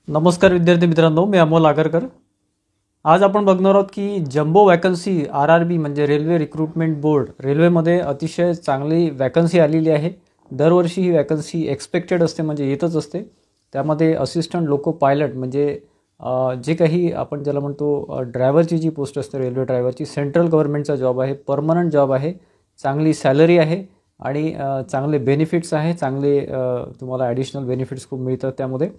नमस्कार विद्यार्थी मित्रांनो, मी अमोल आगरकर। आज आपण बघणार आहोत की जम्बो वॅकन्सी आरआरबी म्हणजे रेल्वे रिक्रुटमेंट बोर्ड, रेल्वेमध्ये अतिशय चांगली वॅकन्सी आलेली आहे। दरवर्षी ही वॅकन्सी एक्सपेक्टेड असते, म्हणजे येतच असते। त्यामध्ये असिस्टंट लोको पायलट म्हणजे जे काही आपण ज्याला म्हणतो ड्रायव्हरची जी पोस्ट असते, रेल्वे ड्रायव्हरची, सेंट्रल गव्हर्नमेंटचा जॉब आहे, परमनंट जॉब आहे, चांगली सॅलरी आहे आणि चांगले बेनिफिट्स आहे, चांगले तुम्हाला ॲडिशनल बेनिफिट्स खूप मिळतात त्यामध्ये।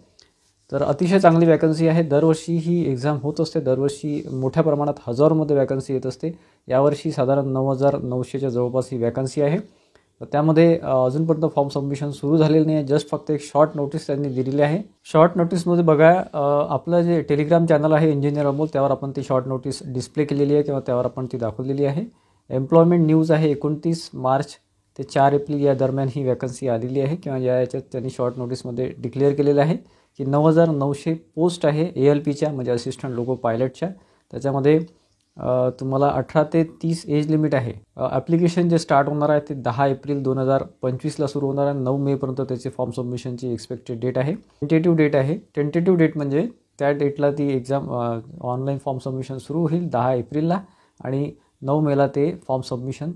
तर अतिशय चांगली वॅकन्सी आहे। दरवर्षी ही एक्झाम होत असते, दरवर्षी मोठ्या प्रमाणात हजारोमध्ये वॅकन्सी येत असते। यावर्षी साधारण 9,900च्या जवळपास ही वॅकन्सी आहे। तर त्यामध्ये अजूनपर्यंत फॉर्म सबमिशन सुरू झालेलं नाही आहे, जस्ट फक्त एक शॉर्ट नोटीस त्यांनी दिलेली आहे। शॉर्ट नोटीसमध्ये बघा, आपलं जे टेलिग्राम चॅनल आहे इंजिनियर अमोल, त्यावर आपण ती शॉर्ट नोटीस डिस्प्ले केलेली आहे किंवा त्यावर आपण ती दाखवलेली आहे। एम्प्लॉयमेंट न्यूज आहे, 29 मार्च ते 4 एप्रिल या दरम्यान ही वॅकन्सी आलेली आहे किंवा याच्यात त्यांनी शॉर्ट नोटीसमध्ये डिक्लेअर केलेलं आहे की 9,900 पोस्ट आहे ALPच्या म्हणजे असिस्टंट लोको पायलटच्या। त्याच्यामध्ये तुम्हाला 18 ते 30 एज लिमिट आहे। ॲप्लिकेशन जे स्टार्ट होणार आहे ते 10 एप्रिल 2025ला सुरू होणार आहे। 9 मेपर्यंत त्याचे फॉर्म सबमिशनची एक्सपेक्टेड डेट आहे। टेंटेटिव्ह डेट आहे। टेंटेटिव्ह डेट म्हणजे त्या डेटला ती एक्झाम ऑनलाईन फॉर्म सबमिशन सुरू होईल 10 एप्रिलला आणि 9 मेला ते फॉर्म सबमिशन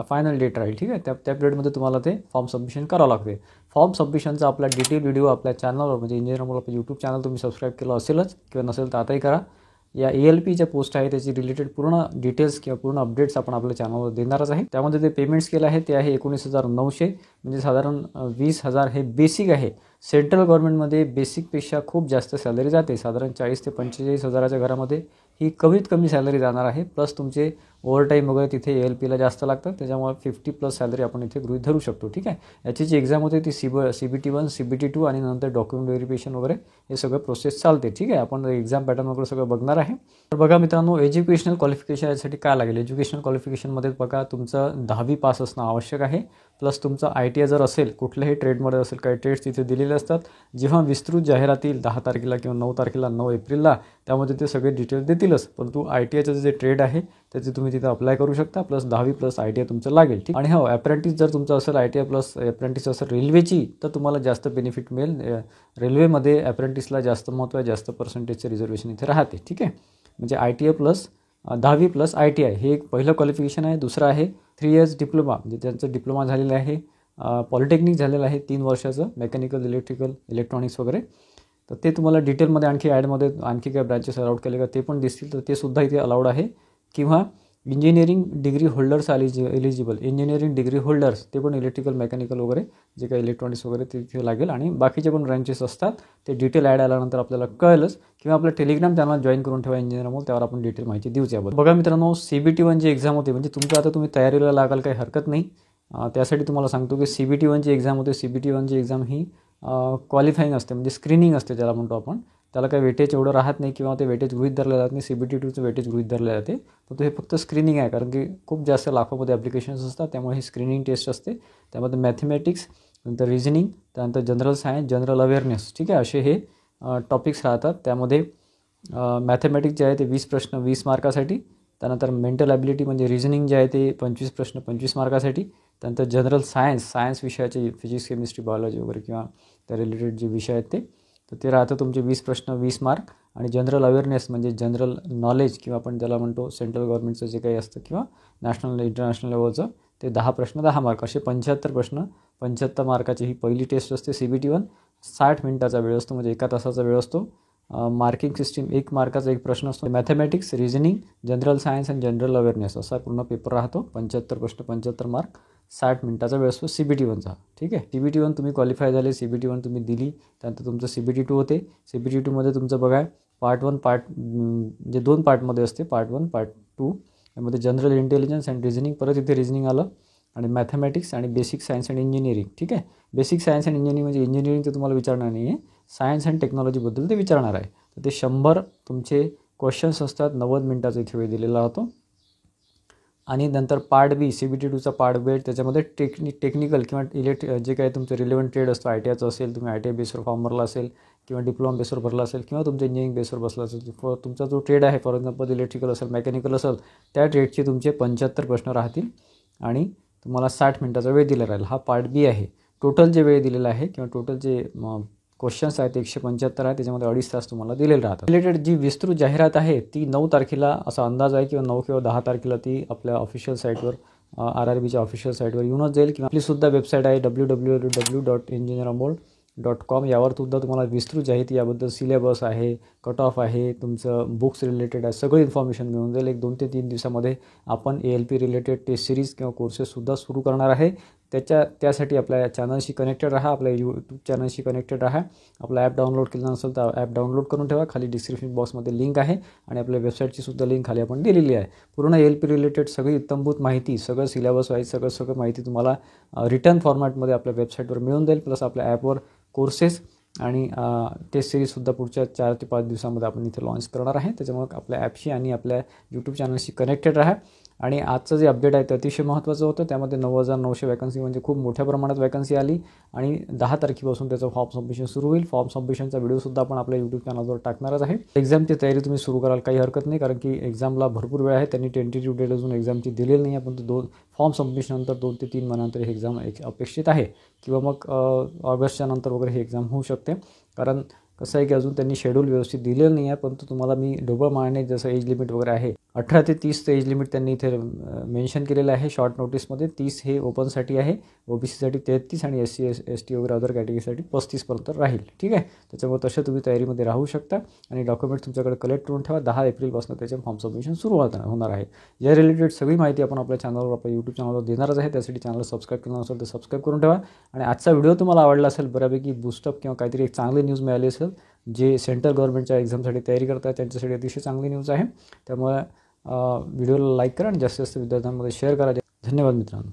फायनल डेट राहील। ठीक आहे, त्या पिरियडमध्ये तुम्हाला ते फॉर्म सबमिशन करावं लागते। फॉर्म सबमिशनचा आपला डिटेल व्हिडिओ आपल्या चॅनलवर म्हणजे इंजिनियर अमोल आपलं यूट्यूब चॅनल तुम्ही सबस्क्राईब केलं असेलच किंवा नसेल तर आताही करा। या ALPच्या पोस्ट आहे त्याची रिलेटेड पूर्ण डिटेल्स किंवा पूर्ण अपडेट्स आपण आपल्या चॅनलवर देणारच आहे। त्यामध्ये ते पेमेंट्स केलं आहे ते आहे 19,900 म्हणजे साधारण 20,000 हे बेसिक आहे। सेंट्रल गव्हर्नमेंटमध्ये बेसिकपेक्षा खूप जास्त सॅलरी जाते, साधारण 40 ते 45 हजाराच्या घरामध्ये ही कमीत कमी सॅलरी जाणार आहे। प्लस तुमचे ओव्हरटाईम वगैरे तिथे ALPला जास्त लागतात, त्याच्यामुळे 50+ सॅलरी आपण इथे गृहीत धरू शकतो। ठीक आहे, याची जी एक्झाम होते ती CBT1 CBT2 आणि नंतर डॉक्युमेंट व्हेरिफिकेशन वगैरे हे सगळं प्रोसेस चालते। ठीक आहे, आपण एक्झाम पॅटर्न वगैरे सगळं बघणार आहे। तर बघा मित्रांनो, एज्युकेशनल क्वालिफिकेशन यासाठी काय लागेल। एज्युकेशनल क्वालिफिकेशनमध्ये बघा तुमचं 10वी पास असणं आवश्यक आहे। प्लस तुमचं ITI जर असेल, कुठल्याही ट्रेडमध्ये असेल, काही ट्रेड्स तिथे दिलेले असतात। जेव्हा विस्तृत जाहिरात येईल 10 तारखेला किंवा 9 तारखेला 9 एप्रिलला, त्यामध्ये ते सगळे डिटेल्स देतीलच। परंतु ITIचं जे ट्रेड आहे त्याचे तुम्ही तिथे अप्लाय करू शकता। प्लस 10वी प्लस ITI तुमचं लागेल। ठीक, आणि हो, अप्रेंटिस जर तुमचं असेल ITI प्लस अप्रेंटिस असेल रेल्वेची, तर तुम्हाला जास्त बेनिफिट मिळेल। रेल्वेमध्ये अप्रेंटिसला जास्त महत्त्व आहे, जास्त पर्सेंटेजचे रिझर्वेशन इथे राहते। ठीक आहे, म्हणजे ITI प्लस 10वी प्लस ITI हे एक पहिलं क्वालिफिकेशन आहे। दुसरं आहे 3 इयर्स डिप्लोमा, म्हणजे त्यांचं डिप्लोमा झालेलं आहे, पॉलिटेक्निक झालेलं आहे 3 वर्षाचं, मेकॅनिकल, इलेक्ट्रिकल, इलेक्ट्रॉनिक्स वगैरे। तर ते तुम्हाला डिटेलमध्ये आणखी ॲडमध्ये आणखी काही ब्रँचेस अलाउड केले का ते पण दिसतील, तर ते सुद्धा इथे अलाउड आहे। किंवा engineering degree holders eligible, engineering degree holders ते पण इलेक्ट्रिकल, मेकॅनिकल वगैरे जे काही इलेक्ट्रॉनिक्स वगैरे तिथे लागेल। आणि बाकीचे पण ब्रँचेस असतात, ते डिटेल ॲड आल्यानंतर आपल्याला कळेलच। किंवा आपलं टेलिग्राम चॅनल जॉईन करून ठेवा इंजिनियर अमोल, त्यावर आपण डिटेल माहिती देऊच याबद्दल। बघा मित्रांनो, CBT1 जी एक्झाम होते म्हणजे तुमचं आता तुम्ही तयारीला लागाल, काही हरकत नाही। त्यासाठी तुम्हाला सांगतो की CBT1 ची एक्झाम होते। CBT1 ची एक्झाम ही क्वालिफाईंग असते, म्हणजे स्क्रीनिंग असते ज्याला म्हणतो आपण। त्याला काही वेटेज एवढं राहत नाही किंवा ते वेटेज गृहीत धरले जात नाही। CBT2चं वेटेज गृहीत धरले जाते, पण हे फक्त स्क्रीनिंग आहे, कारण की खूप जास्त लाखोमध्ये ॲप्लिकेशन्स असतात, त्यामुळे ही स्क्रीनिंग टेस्ट असते। त्यामध्ये मॅथमॅटिक्स, नंतर रिझनिंग, त्यानंतर जनरल सायन्स, जनरल अवेअरनेस, ठीक आहे, असे हे टॉपिक्स राहतात। त्यामध्ये मॅथमॅटिक्स जे आहे ते 20 प्रश्न 20 मार्कासाठी, त्यानंतर मेंटल ॲबिलिटी म्हणजे रिझनिंग जे आहे ते 25 प्रश्न 25 मार्कासाठी, त्यानंतर जनरल सायन्स विषयाचे फिजिक्स, केमिस्ट्री, बायोलॉजी वगैरे किंवा त्या रिलेटेड जे विषय आहेत ते राहतं तुमचे 20 प्रश्न 20 मार्क। आणि जनरल अवेअरनेस म्हणजे जनरल नॉलेज किंवा आपण ज्याला म्हणतो सेंट्रल गव्हर्नमेंटचं जे काही असतं किंवा नॅशनल इंटरनॅशनल लेवलचं, ते 10 प्रश्न 10 मार्क, असे 75 प्रश्न 75 मार्काची ही पहिली टेस्ट असते CBT1। 60 मिनिटाचा वेळ असतो, म्हणजे 1 तासाचा वेळ असतो। मार्किंग सिस्टीम 1 मार्काचा 1 प्रश्न असतो। मॅथमॅटिक्स, रिझनिंग, जनरल सायन्स आणि जनरल अवेअरनेस असा पूर्ण पेपर राहतो। 75 प्रश्न 75 मार्क, 60 मिनिटाचा वेळ असतो CBT1चा। ठीक आहे, CBT1 तुम्ही क्वालिफाय झाले, CBT1 तुम्ही दिली, त्यानंतर तुमचं CBT2 होते। CBT2मध्ये तुमचं बघा पार्ट 1 म्हणजे 2 पार्टमध्ये असते, पार्ट 1 पार्ट 2। त्यामध्ये जनरल इंटेलिजन्स अँड रिझनिंग, परत इथे रिझनिंग आलं, आणि मॅथमॅटिक्स आणि बेसिक सायन्स अँड इंजिनिअरिंग। ठीक आहे, बेसिक सायन्स अँड इंजिनिअरिंग म्हणजे इंजिनिअरिंग ते तुम्हाला विचारणार नाही आहे, सायन्स अँड टेक्नॉलॉजीबद्दल ते विचारणार आहे। तर ते 100 तुमचे क्वेश्चन्स असतात, 90 मिनिटाचा इथे वेळ दिलेला होतो। आणि नंतर पार्ट बी CBT2चा पार्ट बी, त्याच्यामध्ये टेक्निकल किंवा जे काही तुमचं रिलेव्हंट ट्रेड असतो, ITIचं असेल, तुम्ही ITI बेसवर फॉर्म भरला असेल किंवा डिप्लोमा बेसवर भरला असेल किंवा तुमचं इंजिनिअरिंग बेसवर बसला असेल, तुमचा जो ट्रेड आहे, फॉर एक्झाम्पल इलेक्ट्रिकल असेल, मेकॅनिकल असेल, त्या ट्रेडचे तुमचे 75 प्रश्न राहतील आणि तुम्हाला 60 मिनिटाचा वेळ दिला राहील। हा पार्ट बी आहे। टोटल जे वेळ दिलेला आहे किंवा टोटल जे क्वेश्चन्स आहेत 175 आहे, त्याच्यामध्ये 2.5 तास तुम्हाला दिलेले राहतात. रिलेटेड जी विस्तृत जाहिरात आहे ती 9 तारखेला असा अंदाज आहे किंवा 9 किंवा 10 तारखेला ती आपल्या ऑफिशियल साईटवर RRBच्या ऑफिशियल साईटवर येऊनच जाईल. किंवा आपलीसुद्धा वेबसाईट आहे www.engineeramol.com. यावर सुद्धा तुम्हाला विस्तृत माहिती याबद्दल सिलेबस आहे, कट ऑफ आहे, तुमचं बुक्स रिलेटेड आहे, सगळी इन्फॉर्मेशन मिळून जाईल. 1 2 ते 3 दिवसामध्ये आपण ALP रिलेटेड टेस्ट सिरीज किंवा कोर्सेससुद्धा सुरू करणार आहे. त्यासाठी आपल्या चॅनलशी कनेक्टेड राहा, आपल्या यूट्यूब चॅनलशी कनेक्टेड राहा. आपला ॲप डाउनलोड केलं नसेल तर ॲप डाउनलोड करून ठेवा. खाली डिस्क्रिप्शन बॉक्समध्ये लिंक आहे आणि आपल्या वेबसाईटची सुद्धा लिंक खाली आपण दिलेली आहे. पूर्ण ALP रिलेटेड सगळी इत्थंभूत माहिती, सगळं सिलेबस वाईज सगळं माहिती तुम्हाला रिटर्न फॉर्मॅटमध्ये आपल्या वेबसाईटवर मिळून जाईल. प्लस आपल्या ॲपवर कोर्सेस आणि टेस्ट सिरीजसुद्धा पुढच्या 4 ते 5 दिवसामध्ये आपण इथे लॉन्च करणार आहे. त्याच्यामुळे आपल्या ॲपशी आणि आपल्या यूट्यूब चॅनलशी कनेक्टेड राहा. आणि आजचं जे अपडेट आहे ते अतिशय महत्त्वाचं होतं. त्यामध्ये 9,900 वॅकन्सी म्हणजे खूप मोठ्या प्रमाणात वॅकन्सी आली आणि 10 तारखेपासून त्याचं फॉर्म सबमिशन सुरू होईल. फॉर्म सबमिशनचा व्हिडिओसुद्धा आपण आपल्या यूट्यूब चॅनलवर टाकणारच आहे. एक्झामची तयारी तुम्ही सुरू कराल, काही हरकत नाही, कारण की एक्झामला भरपूर वेळ आहे. त्यांनी टेंटेटिव्ह डेट अजून एक्झामची दिलेली नाही आहे, पण फॉर्म सबमिशननंतर 2 ते 3 महिन्यानंतर ही एक्झाम अपेक्षित आहे. किंवा मग ऑगस्टच्या नंतर वगैरे ही एक्झाम होऊ शकते. कारण कसं आहे की अजून त्यांनी शेड्यूल व्यवस्थित दिलेलं नाही आहे. परंतु तुम्हाला मी ढोबळ मारणे जसं एज लिमिट वगैरे आहे 18 ते 30 एज लिमिट त्यांनी इथे मेन्शन केलेलं आहे शॉर्ट नोटीसमध्ये. 30 हे ओपनसाठी आहे, OBCसाठी 33 आणि SC ST वगैरे अदर कॅटेगरीसाठी 35पर्यंत राहील. ठीक आहे, त्याच्यामुळे तशा तुम्ही तयारीमध्ये राहू शकता आणि डॉक्युमेंट तुमच्याकडे कलेक्ट करून ठेवा. 10 एप्रिलपासून त्याचे फॉर्म सबमिशन सुरू होणार आहे. या रिलेटेड सगळी माहिती आपण आपल्या चॅनलवर, आपल्या यूट्यूब चॅनलवर देणारच आहे. त्यासाठी चॅनल सबस्क्राईब केलं नसेल तर सबस्क्राईब करून ठेवा. आणि आजचा व्हिडिओ तुम्हाला आवडला असेल, बऱ्यापैकी बूस्टअप किंवा काहीतरी एक चांगली न्यूज मिळाली असेल, जे सेंट्रल गव्हर्नमेंटच्या एक्झामसाठी तयारी करतात त्यांच्यासाठी अतिशय चांगली न्यूज आहे. त्यामुळे व्हिडिओला लाईक करा आणि जास्तीत जास्त विद्यार्थ्यांमध्ये शेअर करा. धन्यवाद मित्रांनो.